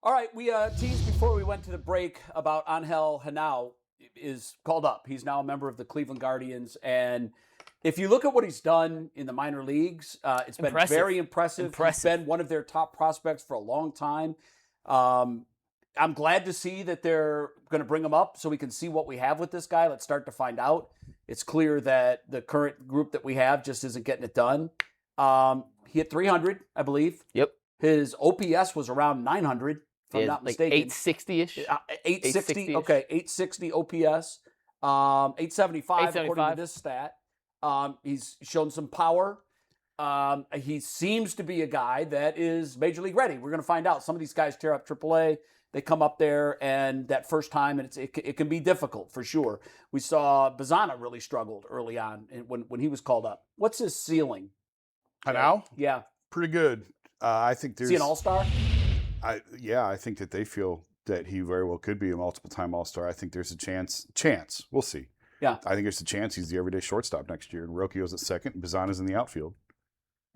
All right, we teased before we went to the break about Angel Genao is called up. He's now a member of the Cleveland Guardians, and if you look at what he's done in the minor leagues, it's been very impressive. He's been one of their top prospects for a long time. I'm glad to see that they're going to bring him up so we can see what we have with this guy. Let's start to find out. It's clear that the current group that we have just isn't getting it done. He hit 300, I believe. Yep. His OPS was around 900. If I'm not mistaken. 860-ish? 860, okay, 860 OPS, 875 according to this stat. He's shown some power. He seems to be a guy that is major league ready. We're going to find out. Some of these guys tear up AAA. They come up there, and that first time, and it can be difficult for sure. We saw Bazana really struggled early on when he was called up. What's his ceiling? Now? Yeah. Pretty good. I think there's... Is he an all-star? I think that they feel that he very well could be a multiple-time all-star. I think there's a chance. We'll see. Yeah. I think there's a chance he's the everyday shortstop next year, and Rocchio's at second, and Bazana's in the outfield.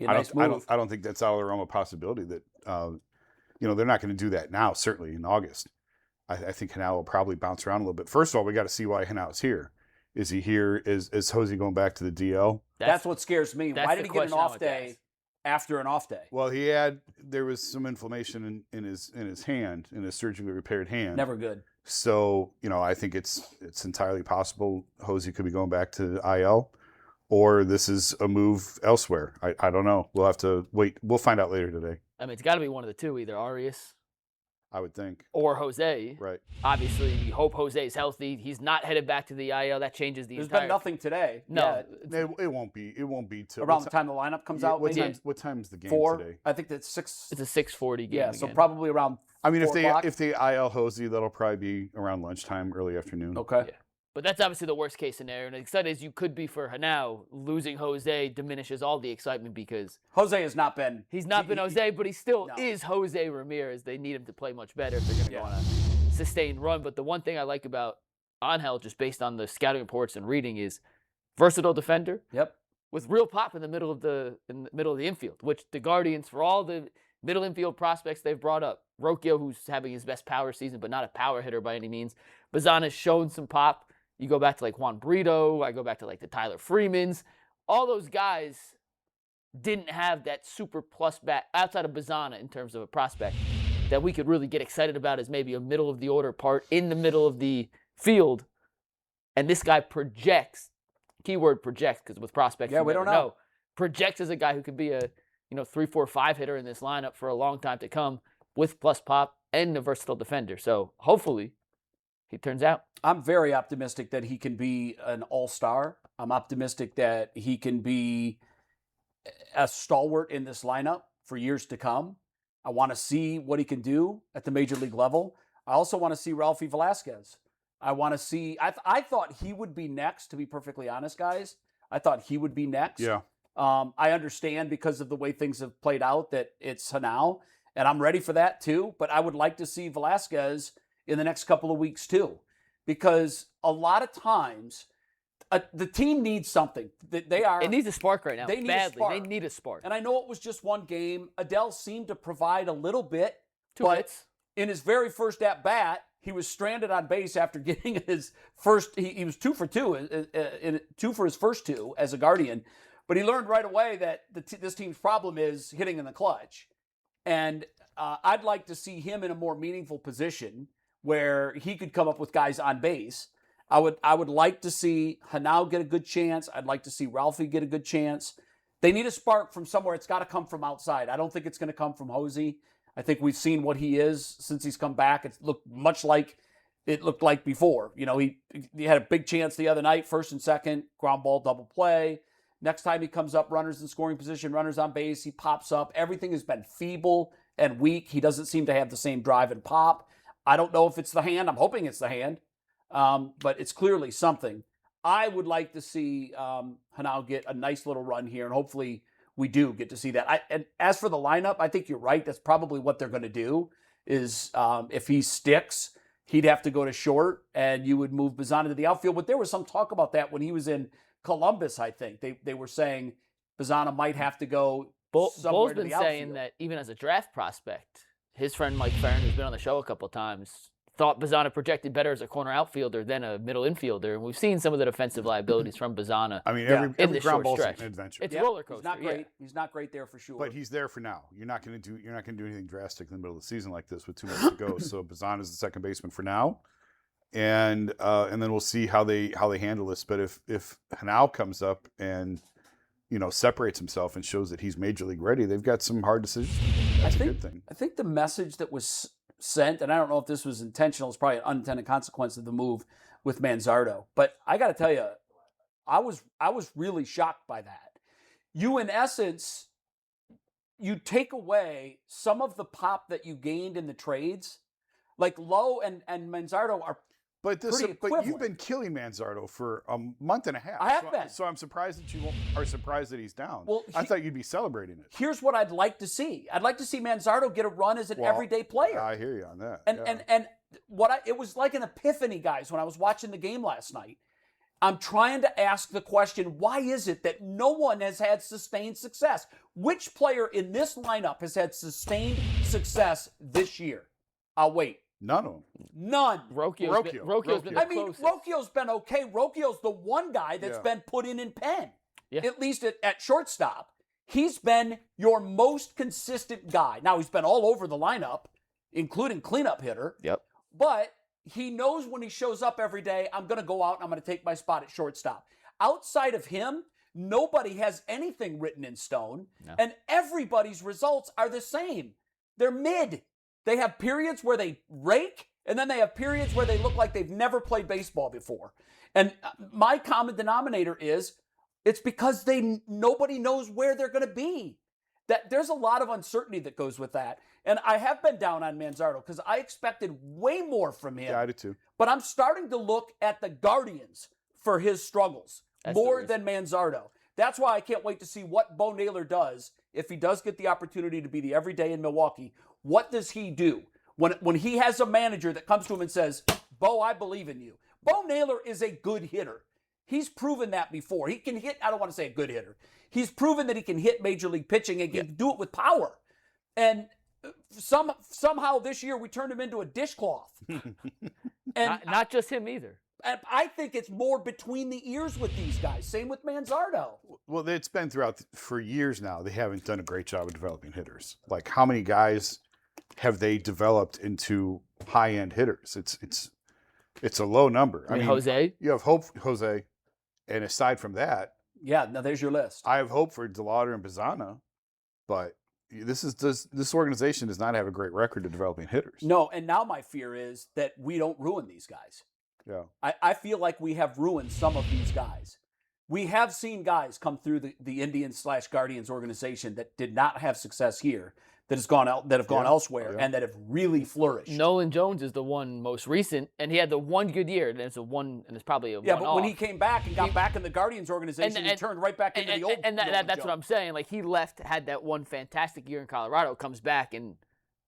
I don't think that's out of the realm of possibility that, they're not going to do that now, certainly in August. I think Genao will probably bounce around a little bit. First of all, we got to see why Genao's here. Is he here? Is Jose going back to the DL? That's what scares me. Why did he get an off day after an off day? Well, there was some inflammation in his hand, in his surgically repaired hand. Never good. So, I think it's entirely possible Jose could be going back to IL, or this is a move elsewhere. I don't know. We'll have to wait. We'll find out later today. I mean, it's got to be one of the two, either Arias, I would think, or Jose. Right. Obviously, we hope Jose is healthy. He's not headed back to the IL. That changes the There's entire... been nothing today. No. Yeah. It won't be. It won't be till around the time the lineup comes out. What time's the game 4? today? I think that's 6. It's a 6:40 game. Yeah, so probably around. I mean, 4 o'clock. if they IL Jose, that'll probably be around lunchtime, early afternoon. Okay. Yeah. But that's obviously the worst case scenario. And as excited as you could be for Genao, losing Jose diminishes all the excitement because Jose has not been. He's not been Jose, but he still is Jose Ramirez. They need him to play much better if they're going to go on a sustained run. But the one thing I like about Angel, just based on the scouting reports and reading, is versatile defender. Yep. With real pop in the middle of the infield, which the Guardians, for all the middle infield prospects they've brought up, Rocchio, who's having his best power season, but not a power hitter by any means. Bazana's shown some pop. You go back to like Juan Brito. I go back to like the Tyler Freemans. All those guys didn't have that super plus bat outside of Bazana in terms of a prospect that we could really get excited about as maybe a middle of the order part in the middle of the field. And this guy projects, keyword projects, because with prospects, we don't know. Projects as a guy who could be a 3, 4, 5 hitter in this lineup for a long time to come with plus pop and a versatile defender. So hopefully he turns out. I'm very optimistic that he can be an all-star. I'm optimistic that he can be a stalwart in this lineup for years to come. I want to see what he can do at the major league level. I also want to see Ralphie Velasquez. I want to see. I thought he would be next, to be perfectly honest, guys. I thought he would be next. Yeah. I understand because of the way things have played out that it's Genao, and I'm ready for that too. But I would like to see Velasquez in the next couple of weeks too, because a lot of times the team needs something. It needs a spark right now. They need badly. a spark. They need a spark. And I know it was just one game. Adele seemed to provide a little bit. 2 hits. In his very first at bat, he was stranded on base after getting his first. He was 2 for 2, 2 for his first 2 as a Guardian. But he learned right away that this team's problem is hitting in the clutch. And I'd like to see him in a more meaningful position where he could come up with guys on base. I would like to see Genao get a good chance. I'd like to see Ralphie get a good chance. They need a spark from somewhere. It's got to come from outside. I don't think it's going to come from Jose. I think we've seen what he is since he's come back. It's looked much like it looked like before. He had a big chance the other night, first and second, ground ball, double play. Next time he comes up, runners in scoring position, runners on base, he pops up. Everything has been feeble and weak. He doesn't seem to have the same drive and pop. I don't know if it's the hand. I'm hoping it's the hand, but it's clearly something. I would like to see Genao get a nice little run here, and hopefully we do get to see that. And as for the lineup, I think you're right. That's probably what they're going to do is if he sticks, he'd have to go to short, and you would move Bazana to the outfield. But there was some talk about that when he was in Columbus, I think. They were saying Bazana might have to go somewhere Bull's to the been outfield. saying that even as a draft prospect, his friend Mike Farron, who's been on the show a couple of times, thought Bazana projected better as a corner outfielder than a middle infielder. And we've seen some of the defensive liabilities from Bazana. I mean, in every this ground short ball's stretch. an adventure. It's a roller coaster. He's not great. He's not great there for sure. But he's there for now. You're not going to do anything drastic in the middle of the season like this with 2 months to go. So Bazan is the second baseman for now, and then we'll see how they handle this. But if Genao comes up and separates himself and shows that he's major league ready, they've got some hard decisions. That's a good thing. I think the message that was sent, and I don't know if this was intentional, it's probably an unintended consequence of the move with Manzardo. But I got to tell you, I was really shocked by that. You, in essence, you take away some of the pop that you gained in the trades. Like Lowe and Manzardo are But equivalent. you've been killing Manzardo for a month and a half. I have been. So I'm surprised that you are surprised that he's down. Well, I thought you'd be celebrating it. Here's what I'd like to see. I'd like to see Manzardo get a run as an everyday player. I hear you on that. And it was like an epiphany, guys, when I was watching the game last night. I'm trying to ask the question, why is it that no one has had sustained success? Which player in this lineup has had sustained success this year? I'll wait. None of them. None. Rocchio's been the closest. Rocchio's been okay. Rocchio's the one guy that's been put in pen. Yeah. At least at shortstop. He's been your most consistent guy. Now, he's been all over the lineup, including cleanup hitter. Yep. But he knows when he shows up every day, I'm going to go out and I'm going to take my spot at shortstop. Outside of him, nobody has anything written in stone. No. And everybody's results are the same. They're mid. They have periods where they rake, and then they have periods where they look like they've never played baseball before. And my common denominator is it's because nobody knows where they're going to be. That there's a lot of uncertainty that goes with that. And I have been down on Manzardo because I expected way more from him. Yeah, I did too. But I'm starting to look at the Guardians for his struggles more than Manzardo. That's why I can't wait to see what Bo Naylor does if he does get the opportunity to be the everyday in Milwaukee. What does he do when he has a manager that comes to him and says, Bo, I believe in you? Bo Naylor is a good hitter. He's proven that before. He can hit, I don't want to say a good hitter. He's proven that he can hit major league pitching and can do it with power. And somehow this year we turned him into a dishcloth. And not just him either. And I think it's more between the ears with these guys. Same with Manzardo. Well, it's been for years now. They haven't done a great job of developing hitters. Like, how many guys have they developed into high-end hitters? It's a low number. I mean, Jose? You have hope, Jose. And aside from that, yeah, now there's your list. I have hope for DeLauder and Bazana, but this organization does not have a great record of developing hitters. No, and now my fear is that we don't ruin these guys. Yeah, I feel like we have ruined some of these guys. We have seen guys come through the Indians/Guardians organization that did not have success here, that have gone elsewhere, and that have really flourished. Nolan Jones is the one most recent, and he had the one good year, and it's probably a but when he came back and got back in the Guardians organization, he turned right back into the old. And that's what I'm saying. Like, he left, had that one fantastic year in Colorado, comes back and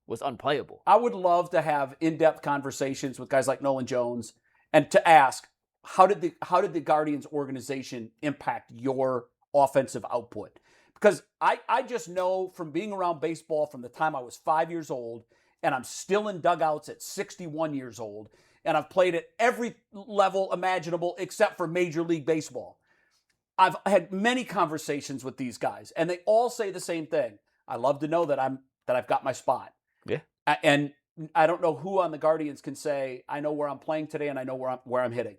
was unplayable. I would love to have in-depth conversations with guys like Nolan Jones, and to ask, how did the Guardians organization impact your offensive output? Because I just know from being around baseball from the time I was 5 years old, and I'm still in dugouts at 61 years old, and I've played at every level imaginable except for Major League Baseball. I've had many conversations with these guys, and they all say the same thing. I love to know that I've got my spot. Yeah. And I don't know who on the Guardians can say, I know where I'm playing today and I know where I'm hitting.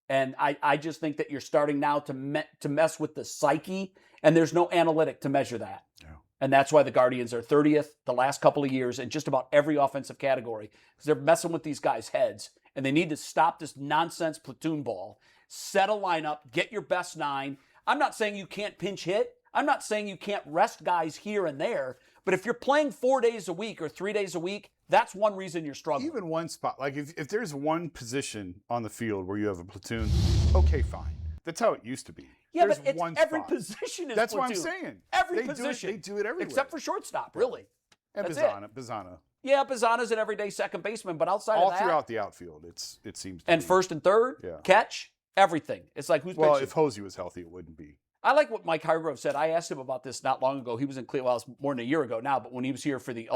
And I just think that you're starting now to mess with the psyche, and there's no analytic to measure that. Yeah. And that's why the Guardians are 30th the last couple of years in just about every offensive category, because they're messing with these guys' heads, and they need to stop this nonsense platoon ball, set a lineup, get your best 9. I'm not saying you can't pinch hit. I'm not saying you can't rest guys here and there, but if you're playing 4 days a week or 3 days a week, that's one reason you're struggling. Even one spot, like if there's one position on the field where you have a platoon, okay, fine. That's how it used to be. Yeah, there's but one every spot. Position is That's platoon. what I'm saying. Every position. They do it everywhere. Except for shortstop, really. And That's Bazana. Yeah, Bazana's an everyday second baseman, but outside all of that. All throughout the outfield, it seems to and be. First and third, catch, everything. It's like who's pitching? If Hosey was healthy, it wouldn't be. I like what Mike Hargrove said. I asked him about this not long ago. He was in Cleveland. Well, it was more than a year ago now, but when he was here for the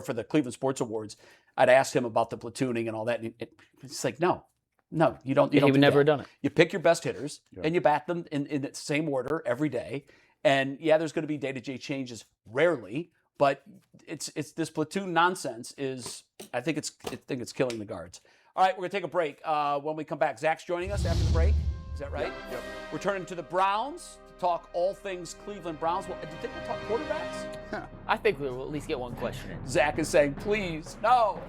for the Cleveland Sports Awards, I'd asked him about the platooning and all that. And it's like, no, you don't. He would never have done it. You pick your best hitters and you bat them in the same order every day. And yeah, there's going to be day-to-day changes rarely, but it's this platoon nonsense I think it's killing the Guards. All right, we're going to take a break. When we come back, Zach's joining us after the break. Is that right? Yep. We're turning to the Browns to talk all things Cleveland Browns. Well, do you think we'll talk quarterbacks? I think we'll at least get one question in. Zach is saying, please, no.